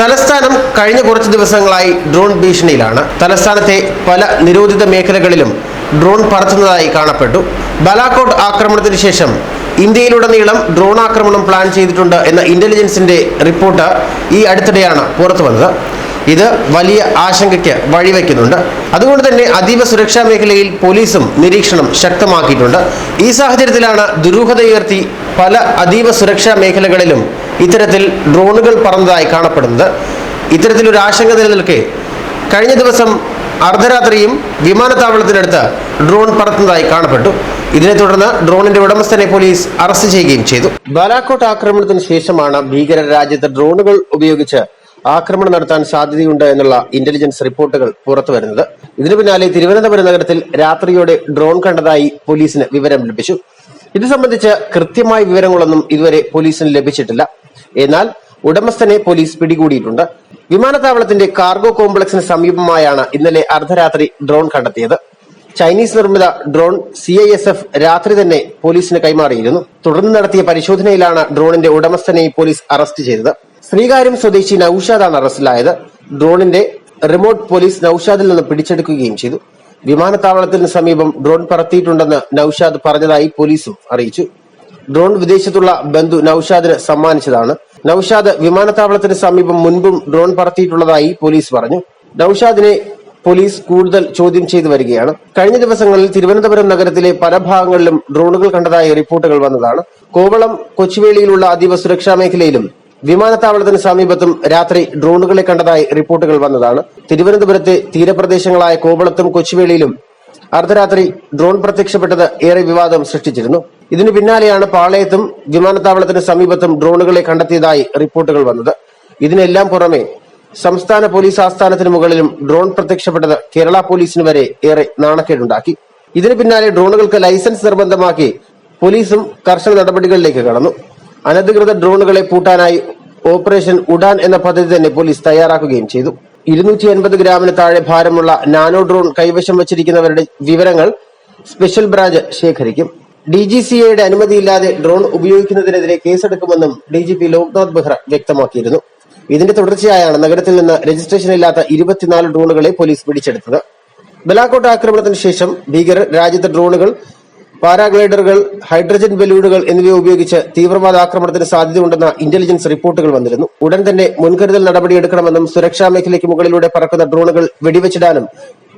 തലസ്ഥാനം കഴിഞ്ഞ കുറച്ച് ദിവസങ്ങളായി ഡ്രോൺ ഭീഷണിയിലാണ്. തലസ്ഥാനത്തെ പല നിരോധിത മേഖലകളിലും ഡ്രോൺ പറത്തുന്നതായി കാണപ്പെട്ടു. ബലാക്കോട്ട് ആക്രമണത്തിന് ശേഷം ഇന്ത്യയിലുടനീളം ഡ്രോൺ ആക്രമണം പ്ലാൻ ചെയ്തിട്ടുണ്ട് എന്ന ഇന്റലിജൻസിന്റെ റിപ്പോർട്ട് ഈ അടുത്തിടെയാണ് പുറത്തു വന്നത്. ഇത് വലിയ ആശങ്കയ്ക്ക് വഴിവെക്കുന്നുണ്ട്. അതുകൊണ്ട് തന്നെ അതീവ സുരക്ഷാ മേഖലയിൽ പോലീസും നിരീക്ഷണം ശക്തമാക്കിയിട്ടുണ്ട്. ഈ സാഹചര്യത്തിലാണ് ദുരൂഹതയുയർത്തി പല അതീവ സുരക്ഷാ മേഖലകളിലും ഇത്തരത്തിൽ ഡ്രോണുകൾ പറന്നതായി കാണപ്പെടുന്നത്. ഇത്തരത്തിലൊരു ആശങ്ക നിലനിൽക്കെ കഴിഞ്ഞ ദിവസം അർദ്ധരാത്രിയും വിമാനത്താവളത്തിനടുത്ത് ഡ്രോൺ പറത്തുന്നതായി കാണപ്പെട്ടു. ഇതിനെ തുടർന്ന് ഡ്രോണിന്റെ ഉടമസ്ഥനെ പോലീസ് അറസ്റ്റ് ചെയ്യുകയും ചെയ്തു. ബാലാക്കോട്ട് ആക്രമണത്തിന് ശേഷമാണ് ഭീകരർ രാജ്യത്ത് ഡ്രോണുകൾ ഉപയോഗിച്ച് ആക്രമണം നടത്താൻ സാധ്യതയുണ്ട് എന്നുള്ള ഇന്റലിജൻസ് റിപ്പോർട്ടുകൾ പുറത്തുവരുന്നത്. ഇതിനു പിന്നാലെ തിരുവനന്തപുരം നഗരത്തിൽ രാത്രിയോടെ ഡ്രോൺ കണ്ടതായി പോലീസിന് വിവരം ലഭിച്ചു. ഇത് സംബന്ധിച്ച് കൃത്യമായ വിവരങ്ങളൊന്നും ഇതുവരെ പോലീസിന് ലഭിച്ചിട്ടില്ല. എന്നാൽ ഉടമസ്ഥനെ പോലീസ് പിടികൂടിയിട്ടുണ്ട്. വിമാനത്താവളത്തിന്റെ കാർഗോ കോംപ്ലക്സിന് സമീപമായാണ് ഇന്നലെ അർദ്ധരാത്രി ഡ്രോൺ കണ്ടെത്തിയത്. ചൈനീസ് നിർമ്മിത ഡ്രോൺ CISF രാത്രി തന്നെ പോലീസിന് കൈമാറിയിരുന്നു. തുടർന്ന് നടത്തിയ പരിശോധനയിലാണ് ഡ്രോണിന്റെ ഉടമസ്ഥനെ പോലീസ് അറസ്റ്റ് ചെയ്തത്. ശ്രീകാര്യം സ്വദേശി നൌഷാദാണ് അറസ്റ്റിലായത്. ഡ്രോണിന്റെ റിമോട്ട് പോലീസ് നൌഷാദിൽ നിന്ന് പിടിച്ചെടുക്കുകയും ചെയ്തു. വിമാനത്താവളത്തിന് സമീപം ഡ്രോൺ പറത്തിയിട്ടുണ്ടെന്ന് നൌഷാദ് പറഞ്ഞതായി പോലീസും അറിയിച്ചു. ഡ്രോൺ വിദേശത്തുള്ള ബന്ധു നൌഷാദിന് സമ്മാനിച്ചതാണ്. നൌഷാദ് വിമാനത്താവളത്തിന് സമീപം മുൻപും ഡ്രോൺ പറത്തിയിട്ടുള്ളതായി പോലീസ് പറഞ്ഞു. നൌഷാദിനെ പോലീസ് കൂടുതൽ ചോദ്യം ചെയ്തു വരികയാണ്. കഴിഞ്ഞ ദിവസങ്ങളിൽ തിരുവനന്തപുരം നഗരത്തിലെ പല ഭാഗങ്ങളിലും ഡ്രോണുകൾ കണ്ടതായി റിപ്പോർട്ടുകൾ വന്നതാണ്. കോവളം കൊച്ചുവേളിയിലുള്ള അതീവ സുരക്ഷാ മേഖലയിലും വിമാനത്താവളത്തിന് സമീപത്തും രാത്രി ഡ്രോണുകളെ കണ്ടതായി റിപ്പോർട്ടുകൾ വന്നതാണ്. തിരുവനന്തപുരത്തെ തീരപ്രദേശങ്ങളായ കോവളത്തും കൊച്ചുവേളിയിലും അർദ്ധരാത്രി ഡ്രോൺ പ്രത്യക്ഷപ്പെട്ടത് ഏറെ വിവാദം സൃഷ്ടിച്ചിരുന്നു. ഇതിനു പിന്നാലെയാണ് പാളയത്തും വിമാനത്താവളത്തിന് സമീപത്തും ഡ്രോണുകളെ കണ്ടെത്തിയതായി റിപ്പോർട്ടുകൾ വന്നത്. ഇതിനെല്ലാം പുറമെ സംസ്ഥാന പോലീസ് ആസ്ഥാനത്തിന് മുകളിലും ഡ്രോൺ പ്രത്യക്ഷപ്പെട്ടത് കേരള പോലീസിന് വരെ ഏറെ നാണക്കേടുണ്ടാക്കി. ഇതിനു പിന്നാലെ ഡ്രോണുകൾക്ക് ലൈസൻസ് നിർബന്ധമാക്കി പോലീസും കർശന നടപടികളിലേക്ക് കടന്നു. അനധികൃത ഡ്രോണുകളെ പൂട്ടാനായി ഓപ്പറേഷൻ ഉഡാൻ എന്ന പദ്ധതി തന്നെ പോലീസ് തയ്യാറാക്കുകയും ചെയ്തു. 250 ഗ്രാമിന് താഴെ ഭാരമുള്ള നാനോ ഡ്രോൺ കൈവശം വച്ചിരിക്കുന്നവരുടെ വിവരങ്ങൾ സ്പെഷ്യൽ ബ്രാഞ്ച് ശേഖരിക്കും. DGCAയുടെ അനുമതിയില്ലാതെ ഡ്രോൺ ഉപയോഗിക്കുന്നതിനെതിരെ കേസെടുക്കുമെന്നും DGP ലോക്നാഥ് ബെഹ്റ വ്യക്തമാക്കിയിരുന്നു. ഇതിന്റെ തുടർച്ചയായാണ് നഗരത്തിൽ നിന്ന് രജിസ്ട്രേഷൻ ഇല്ലാത്ത 24 ഡ്രോണുകളെ പോലീസ് പിടിച്ചെടുത്തത്. ബലാക്കോട്ട് ആക്രമണത്തിന് ശേഷം ഭീകരർ രാജ്യത്തെ ഡ്രോണുകൾ, പാരാഗ്ലൈഡറുകൾ, ഹൈഡ്രജൻ ബലൂണുകൾ എന്നിവ ഉപയോഗിച്ച് തീവ്രവാദ ആക്രമണത്തിന് സാധ്യതയുണ്ടെന്ന ഇന്റലിജൻസ് റിപ്പോർട്ടുകൾ വന്നിരുന്നു. ഉടൻ തന്നെ മുൻകരുതൽ നടപടിയെടുക്കണമെന്നും സുരക്ഷാ മേഖലയ്ക്ക് മുകളിലൂടെ പറക്കുന്ന ഡ്രോണുകൾ വെടിവെച്ചിടാനും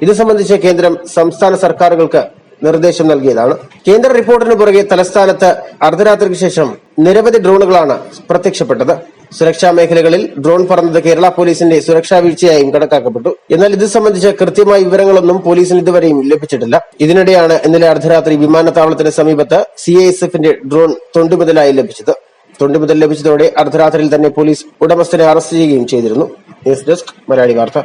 ഇത് സംബന്ധിച്ച് കേന്ദ്രം സംസ്ഥാന സർക്കാരുകൾക്ക് നിർദ്ദേശം നൽകിയതാണ്. കേന്ദ്ര റിപ്പോർട്ടിന് പുറകെ തലസ്ഥാനത്ത് അർദ്ധരാത്രിക്ക് ശേഷം നിരവധി ഡ്രോണുകളാണ് പ്രത്യക്ഷപ്പെട്ടത്. സുരക്ഷാ മേഖലകളിൽ ഡ്രോൺ പറന്നത് കേരള പോലീസിന്റെ സുരക്ഷാ വീഴ്ചയായും കണക്കാക്കപ്പെട്ടു. എന്നാൽ ഇത് സംബന്ധിച്ച കൃത്യമായ വിവരങ്ങളൊന്നും പോലീസിന് ഇതുവരെയും ലഭിച്ചിട്ടില്ല. ഇതിനിടെയാണ് ഇന്നലെ അർദ്ധരാത്രി വിമാനത്താവളത്തിന് സമീപത്ത് CISFന്റെ ഡ്രോൺ തൊണ്ടിമുതലായി ലഭിച്ചത്. തൊണ്ടിമുതൽ ലഭിച്ചതോടെ അർദ്ധരാത്രിയിൽ തന്നെ പോലീസ് ഉടമസ്ഥനെ അറസ്റ്റ് ചെയ്യുകയും ചെയ്തിരുന്നു. ന്യൂസ് ഡെസ്ക് മലയാളി വാർത്ത.